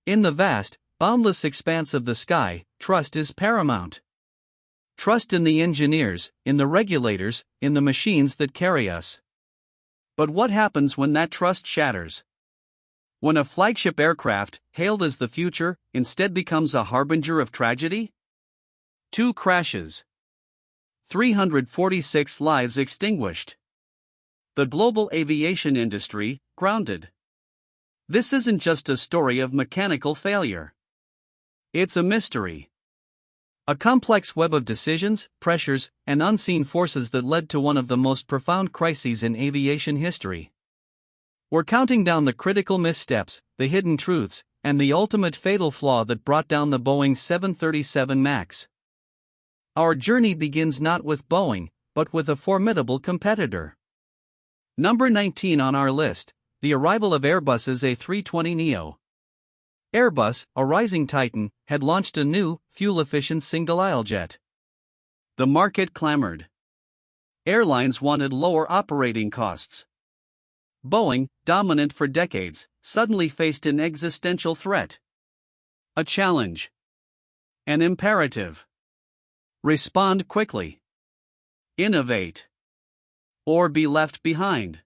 In the vast, boundless expanse of the sky, trust is paramount. Trust in the engineers, in the regulators, in the machines that carry us. But what happens when that trust shatters? When a flagship aircraft, hailed as the future, instead becomes a harbinger of tragedy? 2 crashes. 346 lives extinguished. The global aviation industry, grounded. This isn't just a story of mechanical failure. It's a mystery. A complex web of decisions, pressures, and unseen forces that led to one of the most profound crises in aviation history. We're counting down the critical missteps, the hidden truths, and the ultimate fatal flaw that brought down the Boeing 737 MAX. Our journey begins not with Boeing, but with a formidable competitor. Number 19 on our list, the arrival of Airbus's A320neo. Airbus, a rising titan, had launched a new, fuel-efficient single-aisle jet. The market clamored. Airlines wanted lower operating costs. Boeing, dominant for decades, suddenly faced an existential threat. A challenge. An imperative. Respond quickly. Innovate. Or be left behind.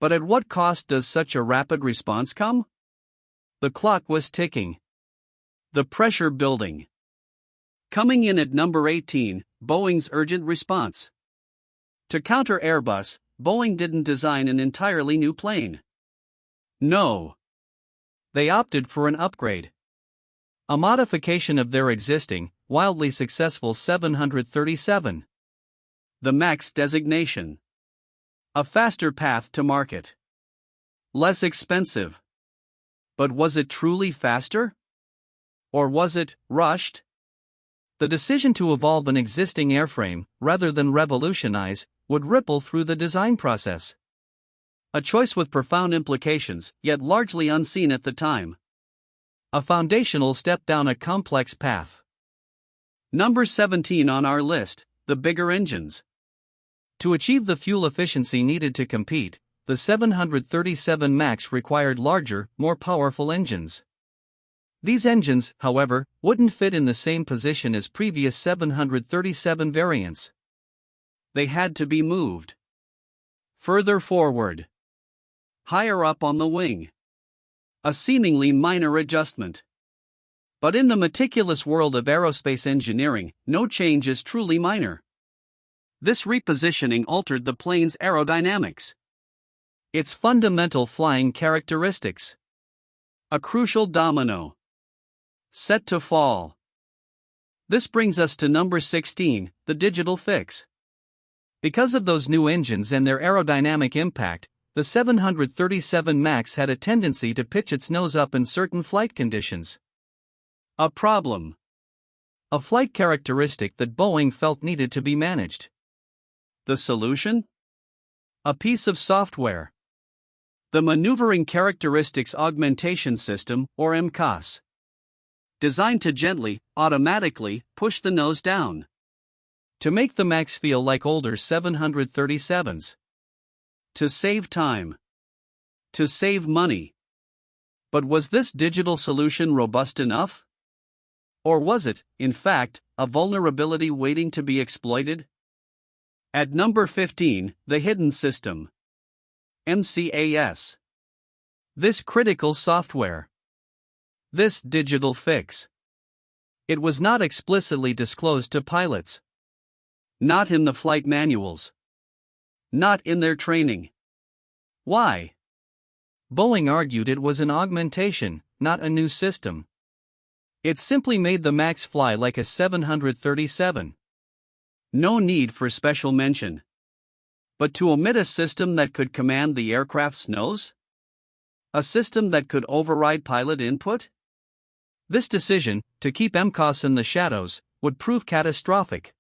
But at what cost does such a rapid response come? The clock was ticking. The pressure building. Coming in at number 18, Boeing's urgent response. To counter Airbus, Boeing didn't design an entirely new plane. No. They opted for an upgrade. A modification of their existing, wildly successful 737. The MAX designation. A faster path to market. Less expensive. But was it truly faster? Or was it rushed? The decision to evolve an existing airframe, rather than revolutionize, would ripple through the design process. A choice with profound implications, yet largely unseen at the time. A foundational step down a complex path. Number 17 on our list, the bigger engines. To achieve the fuel efficiency needed to compete, the 737 MAX required larger, more powerful engines. These engines, however, wouldn't fit in the same position as previous 737 variants. They had to be moved further forward, higher up on the wing. A seemingly minor adjustment. But in the meticulous world of aerospace engineering, no change is truly minor. This repositioning altered the plane's aerodynamics. Its fundamental flying characteristics. A crucial domino. Set to fall. This brings us to number 16, the digital fix. Because of those new engines and their aerodynamic impact, the 737 MAX had a tendency to pitch its nose up in certain flight conditions. A problem. A flight characteristic that Boeing felt needed to be managed. The solution? A piece of software. The Maneuvering Characteristics Augmentation System, or MCAS. Designed to gently, automatically, push the nose down. To make the MAX feel like older 737s. To save time. To save money. But was this digital solution robust enough? Or was it, in fact, a vulnerability waiting to be exploited? At number 15, the hidden system. MCAS. This critical software. This digital fix. It was not explicitly disclosed to pilots. Not in the flight manuals. Not in their training. Why? Boeing argued it was an augmentation, not a new system. It simply made the MAX fly like a 737. No need for special mention. But to omit a system that could command the aircraft's nose? A system that could override pilot input? This decision, to keep MCAS in the shadows, would prove catastrophic.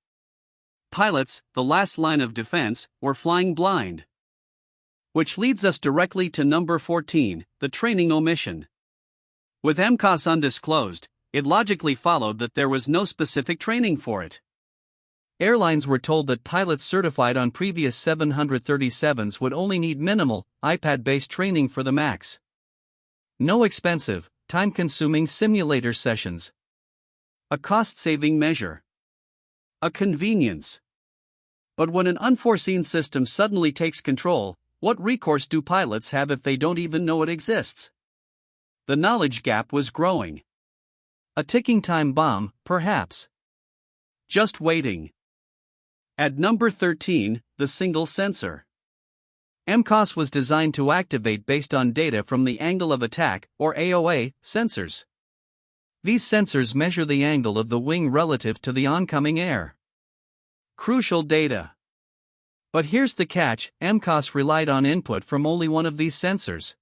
Pilots, the last line of defense, were flying blind. Which leads us directly to number 14, the training omission. With MCAS undisclosed, it logically followed that there was no specific training for it. Airlines were told that pilots certified on previous 737s would only need minimal, iPad-based training for the MAX. No expensive, time-consuming simulator sessions. A cost-saving measure. A convenience. But when an unforeseen system suddenly takes control, what recourse do pilots have if they don't even know it exists? The knowledge gap was growing. A ticking time bomb, perhaps. Just waiting. At number 13, the single sensor. MCOS was designed to activate based on data from the angle of attack, or AOA, sensors. These sensors measure the angle of the wing relative to the oncoming air. Crucial data. But here's the catch: MCOS relied on input from only one of these sensors.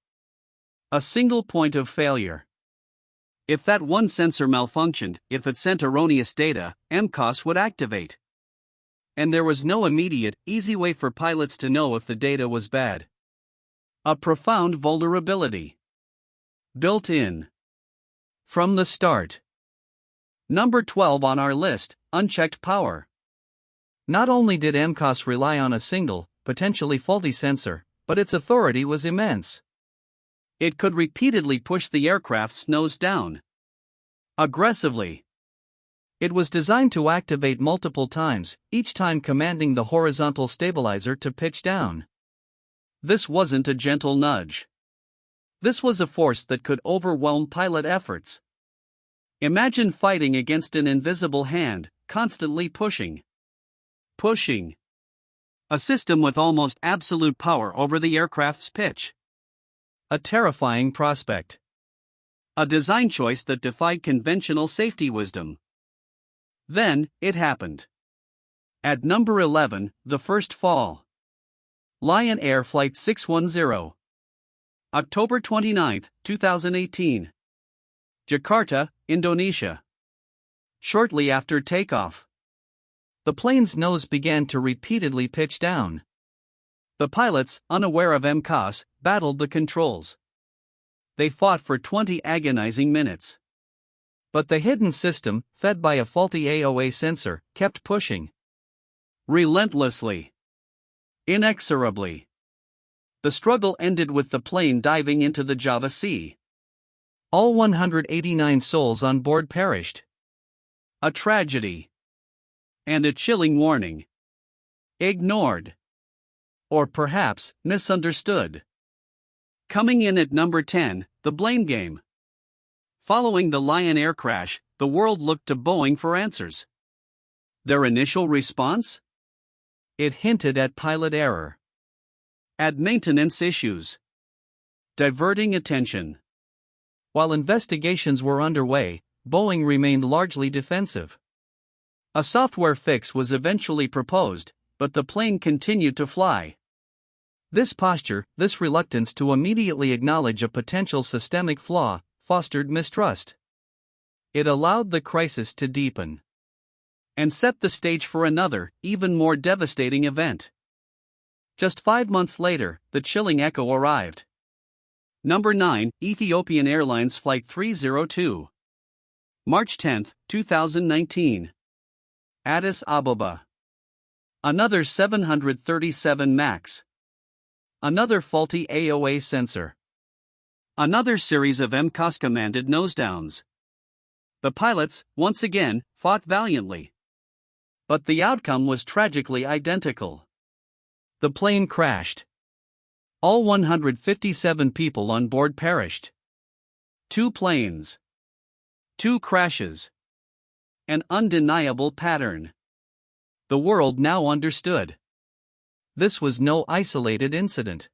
A single point of failure. If that one sensor malfunctioned, if it sent erroneous data, MCOS would activate. And there was no immediate, easy way for pilots to know if the data was bad. A profound vulnerability. Built in. From the start. Number 12 on our list, unchecked power. Not only did MCOS rely on a single, potentially faulty sensor, but its authority was immense. It could repeatedly push the aircraft's nose down. Aggressively. It was designed to activate multiple times, each time commanding the horizontal stabilizer to pitch down. This wasn't a gentle nudge. This was a force that could overwhelm pilot efforts. Imagine fighting against an invisible hand, constantly pushing. Pushing. A system with almost absolute power over the aircraft's pitch. A terrifying prospect. A design choice that defied conventional safety wisdom. Then, it happened. At number 11, the first fall. Lion Air Flight 610. October 29, 2018. Jakarta, Indonesia. Shortly after takeoff, the plane's nose began to repeatedly pitch down. The pilots, unaware of MCOS, battled the controls. They fought for 20 agonizing minutes. But the hidden system, fed by a faulty AOA sensor, kept pushing. Relentlessly. Inexorably. The struggle ended with the plane diving into the Java Sea. All 189 souls on board perished. A tragedy. And a chilling warning. Ignored. Or perhaps, misunderstood. Coming in at number 10, the blame game. Following the Lion Air crash, the world looked to Boeing for answers. Their initial response? It hinted at pilot error. At maintenance issues. Diverting attention. While investigations were underway, Boeing remained largely defensive. A software fix was eventually proposed, but the plane continued to fly. This posture, this reluctance to immediately acknowledge a potential systemic flaw, fostered mistrust. It allowed the crisis to deepen. And set the stage for another, even more devastating event. Just 5 months later, the chilling echo arrived. Number 9, Ethiopian Airlines Flight 302. March 10, 2019. Addis Ababa. Another 737 MAX. Another faulty AOA sensor. Another series of MCOS-commanded nosedowns. The pilots, once again, fought valiantly. But the outcome was tragically identical. The plane crashed. All 157 people on board perished. 2 planes. 2 crashes. An undeniable pattern. The world now understood. This was no isolated incident.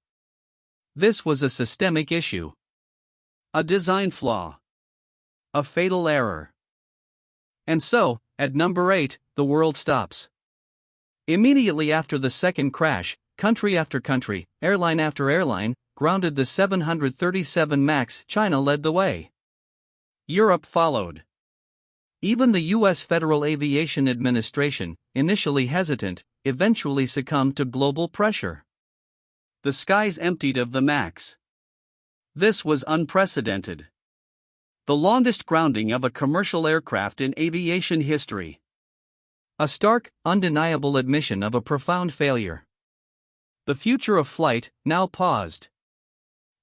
This was a systemic issue. A design flaw. A fatal error. And so, at number 8, the world stops. Immediately after the second crash, country after country, airline after airline, grounded the 737 MAX. China led the way. Europe followed. Even the U.S. Federal Aviation Administration, initially hesitant, eventually succumbed to global pressure. The skies emptied of the MAX. This was unprecedented. The longest grounding of a commercial aircraft in aviation history. A stark, undeniable admission of a profound failure. The future of flight, now paused.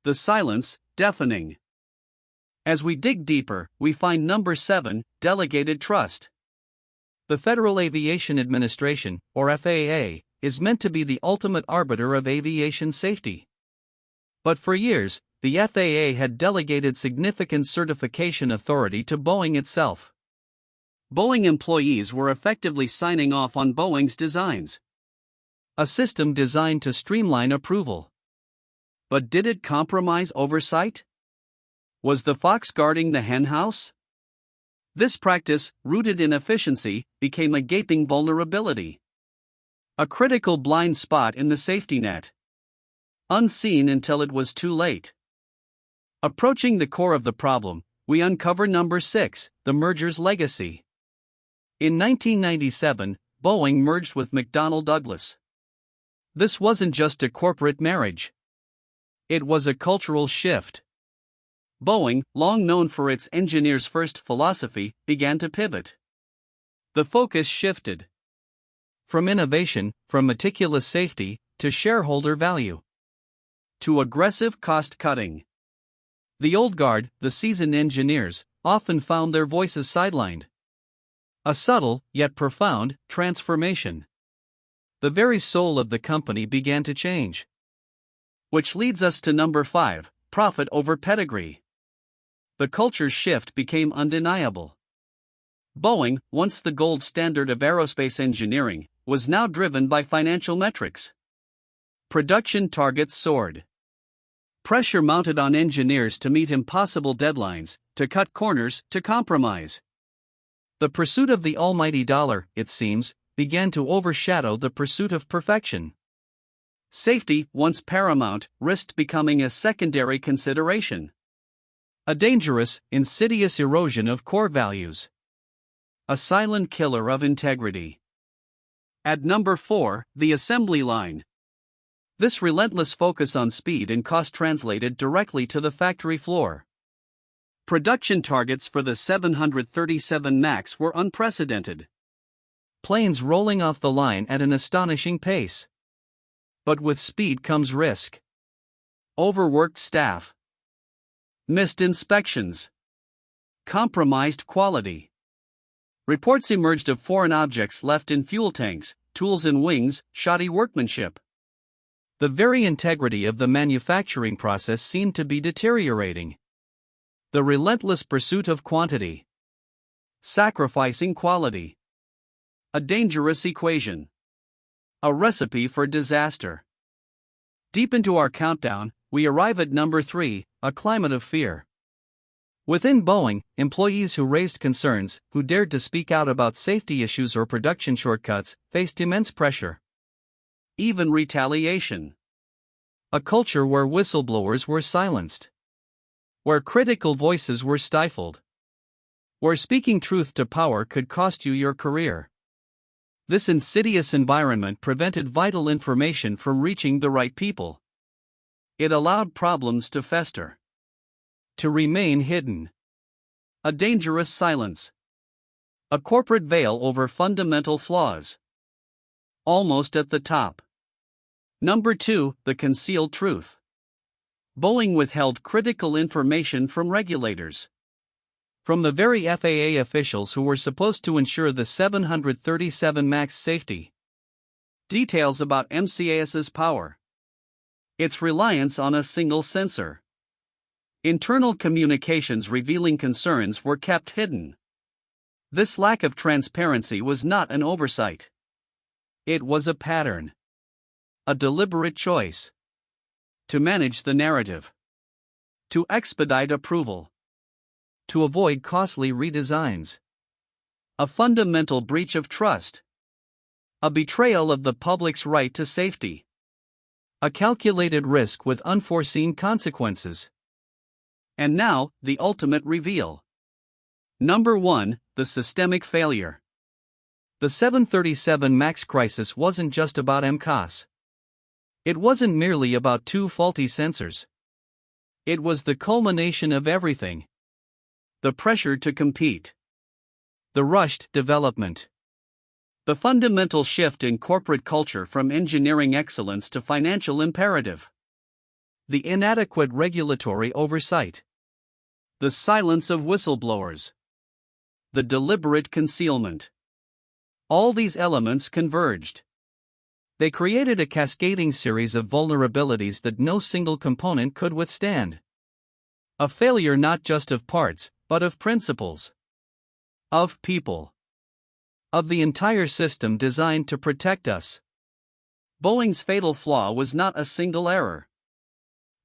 The silence, deafening. As we dig deeper, we find number 7, delegated trust. The Federal Aviation Administration, or FAA, is meant to be the ultimate arbiter of aviation safety. But for years, the FAA had delegated significant certification authority to Boeing itself. Boeing employees were effectively signing off on Boeing's designs. A system designed to streamline approval. But did it compromise oversight? Was the fox guarding the henhouse? This practice, rooted in efficiency, became a gaping vulnerability. A critical blind spot in the safety net. Unseen until it was too late. Approaching the core of the problem, we uncover number 6, the merger's legacy. In 1997, Boeing merged with McDonnell Douglas. This wasn't just a corporate marriage. It was a cultural shift. Boeing, long known for its engineers-first philosophy, began to pivot. The focus shifted. From innovation, from meticulous safety, to shareholder value. To aggressive cost-cutting. The old guard, the seasoned engineers, often found their voices sidelined. A subtle, yet profound, transformation. The very soul of the company began to change. Which leads us to number 5, profit over pedigree. The culture shift became undeniable. Boeing, once the gold standard of aerospace engineering, was now driven by financial metrics. Production targets soared. Pressure mounted on engineers to meet impossible deadlines, to cut corners, to compromise. The pursuit of the almighty dollar, it seems, began to overshadow the pursuit of perfection. Safety, once paramount, risked becoming a secondary consideration. A dangerous, insidious erosion of core values. A silent killer of integrity. At number 4, the assembly line. This relentless focus on speed and cost translated directly to the factory floor. Production targets for the 737 MAX were unprecedented. Planes rolling off the line at an astonishing pace. But with speed comes risk. Overworked staff. Missed inspections. Compromised quality. Reports emerged of foreign objects left in fuel tanks, tools in wings, shoddy workmanship. The very integrity of the manufacturing process seemed to be deteriorating. The relentless pursuit of quantity. Sacrificing quality. A dangerous equation. A recipe for disaster. Deep into our countdown, we arrive at number 3, a climate of fear. Within Boeing, employees who raised concerns, who dared to speak out about safety issues or production shortcuts, faced immense pressure. Even retaliation. A culture where whistleblowers were silenced. Where critical voices were stifled. Where speaking truth to power could cost you your career. This insidious environment prevented vital information from reaching the right people. It allowed problems to fester. To remain hidden. A dangerous silence. A corporate veil over fundamental flaws. Almost at the top. Number 2, the concealed truth. Boeing withheld critical information from regulators. From the very FAA officials who were supposed to ensure the 737 MAX safety. Details about MCAS's power. Its reliance on a single sensor. Internal communications revealing concerns were kept hidden. This lack of transparency was not an oversight. It was a pattern. A deliberate choice. To manage the narrative. To expedite approval. To avoid costly redesigns. A fundamental breach of trust. A betrayal of the public's right to safety. A calculated risk with unforeseen consequences. And now, the ultimate reveal. Number 1, the systemic failure. The 737 MAX crisis wasn't just about MCAS. It wasn't merely about 2 faulty sensors. It was the culmination of everything. The pressure to compete. The rushed development. The fundamental shift in corporate culture from engineering excellence to financial imperative. The inadequate regulatory oversight. The silence of whistleblowers. The deliberate concealment. All these elements converged. They created a cascading series of vulnerabilities that no single component could withstand. A failure not just of parts, but of principles. Of people. Of the entire system designed to protect us. Boeing's fatal flaw was not a single error.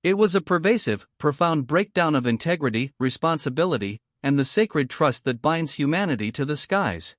It was a pervasive, profound breakdown of integrity, responsibility, and the sacred trust that binds humanity to the skies.